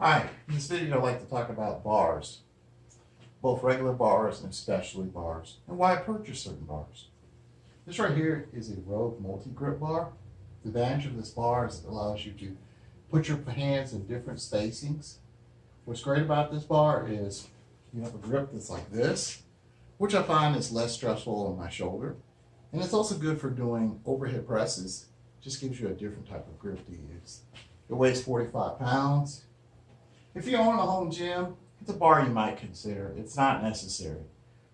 Hi, in this video I'd like to talk about bars, both regular bars and specialty bars, and why I purchase certain bars. This right here is a Rogue multi-grip bar. The advantage of this bar is it allows you to put your hands in different spacings. What's great about this bar is you have a grip that's like this, which I find is less stressful on my shoulder. And it's also good for doing overhead presses. Just gives you a different type of grip to use. It weighs 45 pounds. If you own a home gym, it's a bar you might consider. It's not necessary.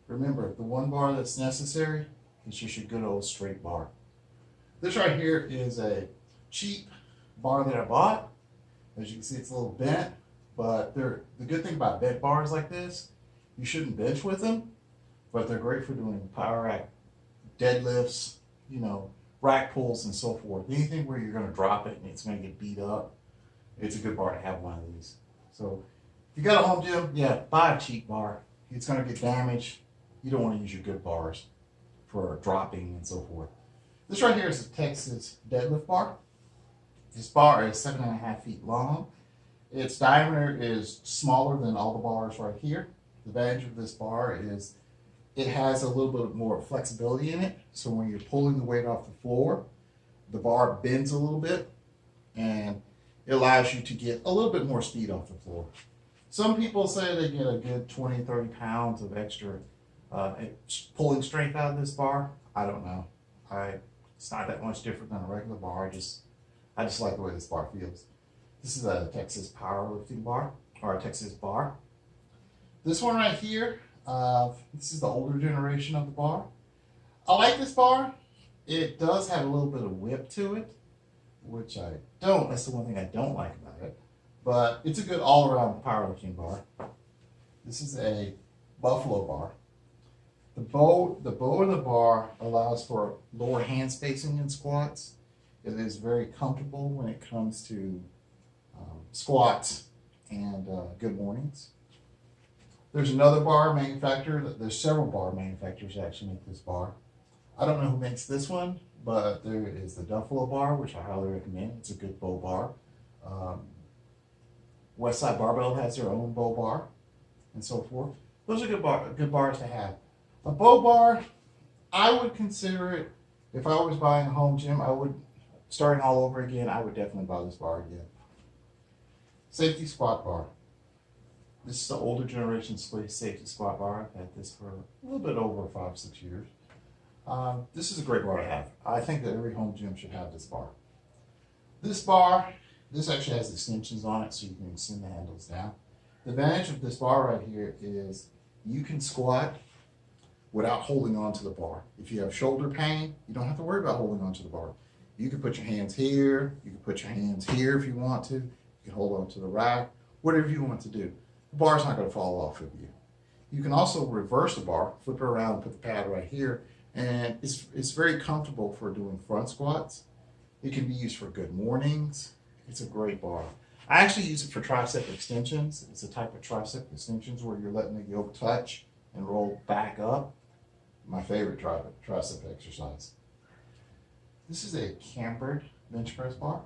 Remember, the one bar that's necessary is just your good old straight bar. This right here is a cheap bar that I bought. As you can see, it's a little bent, but the good thing about bent bars like this, you shouldn't bench with them, but they're great for doing power rack, deadlifts, rack pulls and so forth. Anything where you're going to drop it and it's going to get beat up, it's a good bar to have one of these. So if you got a home gym, yeah, buy a cheap bar. It's going to get damaged. You don't want to use your good bars for dropping and so forth. This right here is a Texas deadlift bar. This bar is 7.5 feet long. Its diameter is smaller than all the bars right here. The advantage of this bar is it has a little bit more flexibility in it. So when you're pulling the weight off the floor, the bar bends a little bit and it allows you to get a little bit more speed off the floor. Some people say they get a good 20, 30 pounds of extra pulling strength out of this bar. I don't know. It's not that much different than a regular bar. I just like the way this bar feels. This is a Texas powerlifting bar, or a Texas bar. This one right here, this is the older generation of the bar. I like this bar. It does have a little bit of whip to it, which I don't. That's the one thing I don't like about it. But it's a good all-around powerlifting bar. This is a Buffalo bar. The bow of the bar allows for lower hand spacing in squats. It is very comfortable when it comes to squats and good mornings. There's another bar manufacturer. There's several bar manufacturers that actually make this bar. I don't know who makes this one, but there is the Buffalo bar, which I highly recommend. It's a good bow bar. Westside Barbell has their own bow bar, and so forth. Those are good bars to have. A bow bar, I would consider it, if I was buying a home gym, starting all over again, I would definitely buy this bar again. Safety squat bar. This is the older generation safety squat bar. I've had this for a little bit over 5-6 years. This is a great bar to have. I think that every home gym should have this bar. This actually has extensions on it so you can extend the handles down. The advantage of this bar right here is you can squat without holding on to the bar. If you have shoulder pain, you don't have to worry about holding on to the bar. You can put your hands here, you can put your hands here if you want to, you can hold on to the rack, whatever you want to do. The bar's not going to fall off of you. You can also reverse the bar, flip it around, put the pad right here, and it's very comfortable for doing front squats. It can be used for good mornings. It's a great bar. I actually use it for tricep extensions. It's a type of tricep extensions where you're letting the yoke touch and roll back up. My favorite tricep exercise. This is a Cambered bench press bar.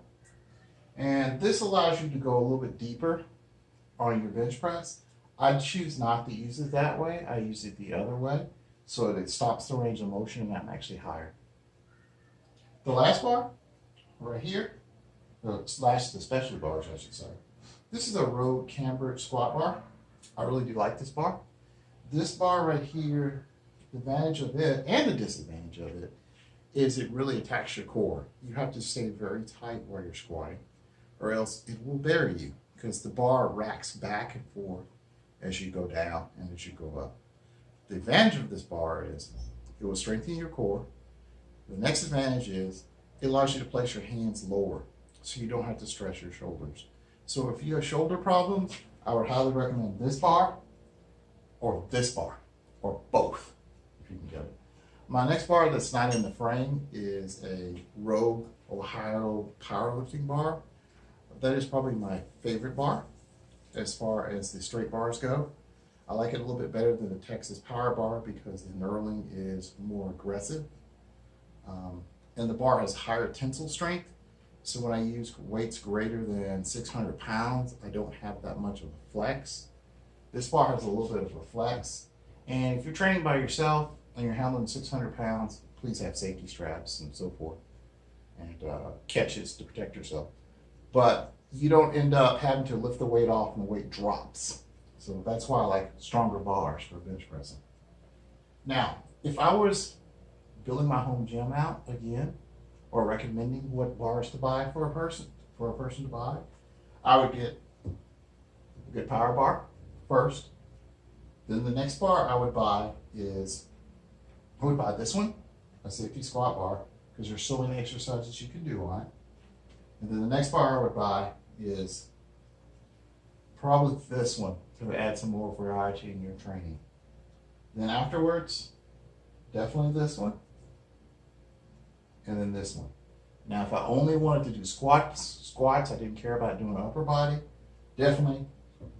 And this allows you to go a little bit deeper on your bench press. I choose not to use it that way. I use it the other way so that it stops the range of motion and I'm actually higher. The last bar, right here, the specialty bars, I should say. This is a Rogue Cambered squat bar. I really do like this bar. This bar right here, the advantage of it and the disadvantage of it is it really attacks your core. You have to stay very tight while you're squatting or else it will bury you because the bar racks back and forth as you go down and as you go up. The advantage of this bar is it will strengthen your core. The next advantage is it allows you to place your hands lower so you don't have to stress your shoulders. So if you have shoulder problems, I would highly recommend this bar or both if you can get it. My next bar that's not in the frame is a Rogue Ohio powerlifting bar. That is probably my favorite bar as far as the straight bars go. I like it a little bit better than the Texas Power Bar because the knurling is more aggressive. And the bar has higher tensile strength So when I use weights greater than 600 pounds, I don't have that much of a flex. This bar has a little bit of a flex. And if you're training by yourself and you're handling 600 pounds, please have safety straps and so forth, and catches to protect yourself. But you don't end up having to lift the weight off and the weight drops. So that's why I like stronger bars for bench pressing. Now, if I was building my home gym out again, or recommending what bars to buy for a person to buy, I would get a good power bar first. Then the next bar I would buy this one, a safety squat bar, because there's so many exercises you can do on it. And then the next bar I would buy is probably this one to add some more variety in your training. Then afterwards, definitely this one, and then this one. Now, if I only wanted to do squats, I didn't care about doing upper body, definitely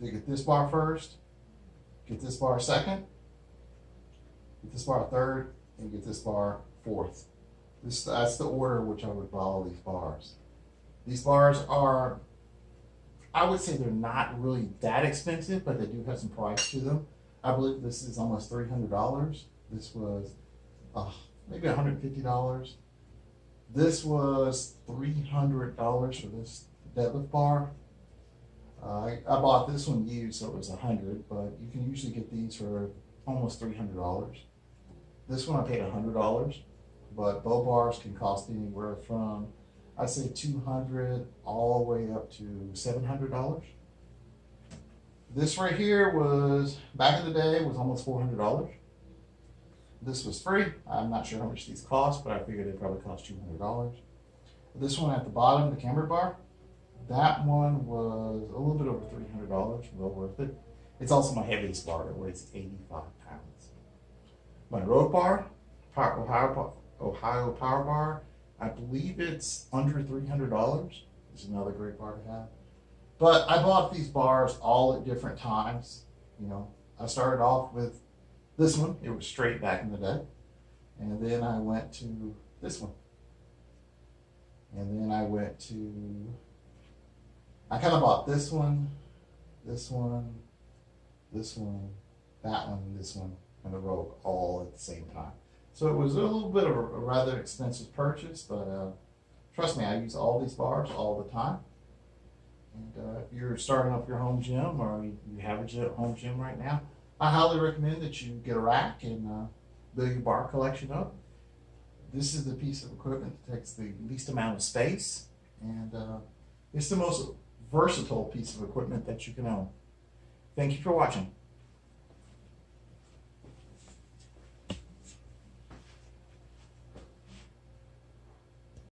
get this bar first, get this bar second, get this bar third, and get this bar fourth. That's the order in which I would follow these bars. These bars are, I would say they're not really that expensive, but they do have some price to them. I believe this is almost $300. This was maybe $150. This was $300 for this deadlift bar. I bought this one used, so it was $100, but you can usually get these for almost $300. This one I paid $100, but bow bars can cost anywhere from, I'd say $200 all the way up to $700. This right here was, back in the day, was almost $400. This was free. I'm not sure how much these cost, but I figured they probably cost $200. This one at the bottom, the Cambered bar, that one was a little bit over $300, well worth it. It's also my heaviest bar. It weighs 85 pounds. My road bar, Ohio Power Bar, I believe it's under $300. It's another great bar to have. But I bought these bars all at different times. You know, I started off with this one. It was straight back in the day. And then I went to this one. And then I went to, I kind of bought this one, this one, this one, that one, this one, and the Rogue all at the same time. So it was a little bit of a rather expensive purchase, but trust me, I use all these bars all the time. And if you're starting up your home gym, or you have a home gym right now, I highly recommend that you get a rack and build your bar collection up. This is the piece of equipment that takes the least amount of space, and it's the most versatile piece of equipment that you can own. Thank you for watching.